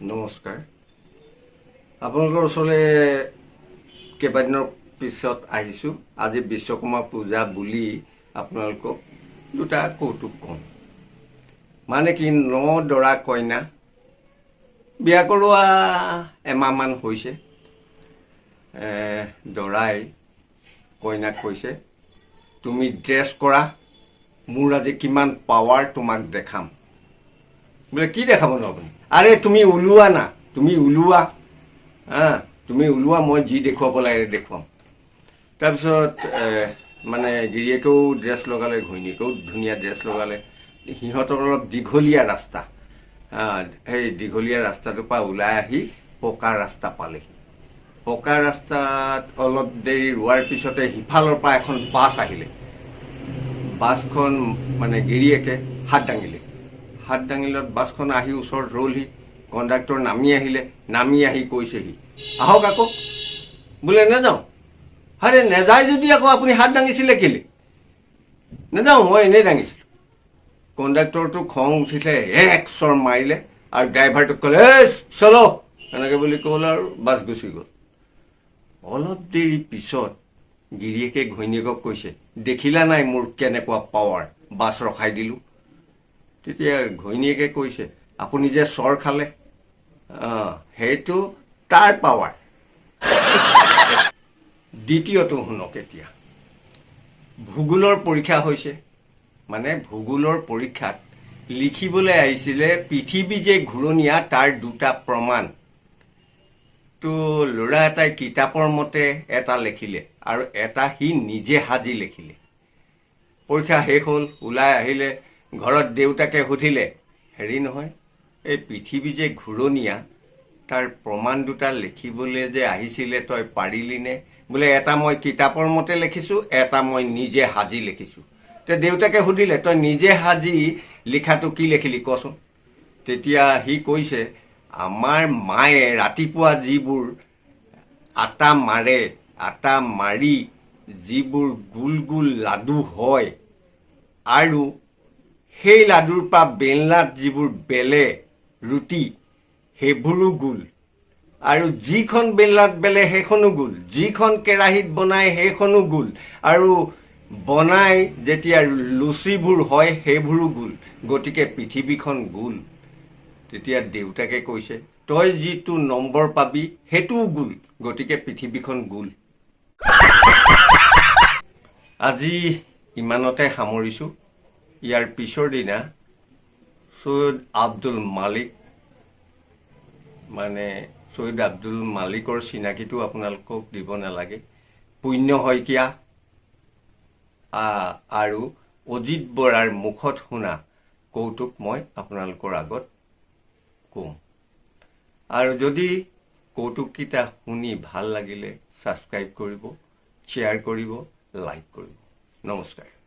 নমস্কাৰ। আপোনালোকৰ ওচৰলৈ কেইবাদিনৰ পিছত আহিছোঁ। আজি বিশ্বকৰ্মা পূজা বুলি আপোনালোকক দুটা কৌতুক কম। মানে কি, দৰা কইনা বিয়া কৰোৱা এমাহমান হৈছে। দৰাই কইনাক কৈছে, তুমি ড্ৰেছ কৰা, মোৰ আজি কিমান পাৱাৰ তোমাক দেখাম। বোলে কি দেখাব ন আপুনি? আৰে তুমি ওলোৱা না, তুমি ওলোৱা, তুমি ওলোৱা, মই যি দেখুৱাব লাগে দেখুৱাম। তাৰপিছত মানে গিৰিয়েকেও ড্ৰেছ লগালে, ঘৈণীয়েকেও ধুনীয়া ড্ৰেছ লগালে। সিহঁতৰ অলপ দীঘলীয়া ৰাস্তা, সেই দীঘলীয়া ৰাস্তাটোৰ পৰা ওলাই আহি পকা ৰাস্তা পালেহি। পকা ৰাস্তাত অলপ দেৰি ৰোৱাৰ পিছতে সিফালৰ পৰা এখন বাছ আহিলে। বাছখন মানে গিৰিয়েকে হাত দাঙিলে। হাত দাঙিলত বাছখন আহি ওচৰত ৰলহি। কণ্ডাক্টৰ নামি আহিলে, নামি আহি কৈছেহি, আহক আকৌ। বোলে নাযাওঁ। আৰে নেযায় যদি আকৌ আপুনি হাত দাঙিছিলে কেলে? নাযাওঁ, মই এনেই দাঙিছিলোঁ। কণ্ডাক্টৰটো খং উঠিলে, এক চৰ মাৰিলে আৰু ড্ৰাইভাৰটোক ক'লে, চলো, এনেকৈ বুলি ক'লে আৰু বাছ গুচি গ'ল। অলপ দেৰি পিছত গিৰিয়েকে ঘৈণীয়েকক কৈছে, দেখিলা নাই মোৰ কেনেকুৱা পাৱাৰ, বাছ ৰখাই দিলোঁ। তেতিয়া ঘৈণীয়েকে কৈছে, আপুনি যে চৰ খালে, সেইটো তাৰ পাৱাৰ। দ্বিতীয়টো শুনক এতিয়া। ভূগোলৰ পৰীক্ষা হৈছে। মানে ভূগোলৰ পৰীক্ষাত লিখিবলৈ আহিছিলে পৃথিৱী যে ঘূৰণীয়া তাৰ দুটা প্ৰমাণ। তো ল'ৰা এটাই কিতাপৰ মতে এটা লিখিলে আৰু এটা সি নিজে সাজি লিখিলে। পৰীক্ষা শেষ হ'ল, ওলাই আহিলে, ঘৰত দেউতাকে সুধিলে, হেৰি নহয়, এই পৃথিৱী যে ঘূৰণীয়া তাৰ প্ৰমাণ দুটা লিখিবলৈ যে আহিছিলে, তই পাৰিলিনে? বোলে এটা মই কিতাপৰ মতে লিখিছোঁ, এটা মই নিজে সাজি লিখিছোঁ। তে দেউতাকে সুধিলে, তই নিজে সাজি লিখাটো কি লিখিলি কচোন? তেতিয়া সি কৈছে, আমাৰ মায়ে ৰাতিপুৱা যিবোৰ আটা মাৰে, আটা মাৰি যিবোৰ গোল গোল লাডু হয় আৰু সেই লাডুৰ পৰা বেলনাত যিবোৰ বেলে ৰুটি, সেইবোৰো গোল। আৰু যিখন বেলনাত বেলে সেইখনো গোল, যিখন কেৰাহীত বনায় সেইখনো গোল, আৰু বনাই যেতিয়া লুচিবোৰ হয় সেইবোৰো গোল। গতিকে পৃথিৱীখন গোল। তেতিয়া দেউতাকে কৈছে, তই যিটো নম্বৰ পাবি সেইটোও গোল, গতিকে পৃথিৱীখন গোল। আজি ইমানতে সামৰিছোঁ। ইয়াৰ পিছৰ দিনা চৈয়দ আব্দুল মালিক, মানে চৈয়দ আব্দুল মালিকৰ চিনাকিটো আপোনালোকক দিব নালাগে, পুণ্য শইকীয়া আৰু অজিত বৰাৰ মুখত শুনা কৌতুক মই আপোনালোকৰ আগত কম। আৰু যদি কৌতুককেইটা শুনি ভাল লাগিলে ছাবস্ক্ৰাইব কৰিব, শ্বেয়াৰ কৰিব, লাইক কৰিব। নমস্কাৰ।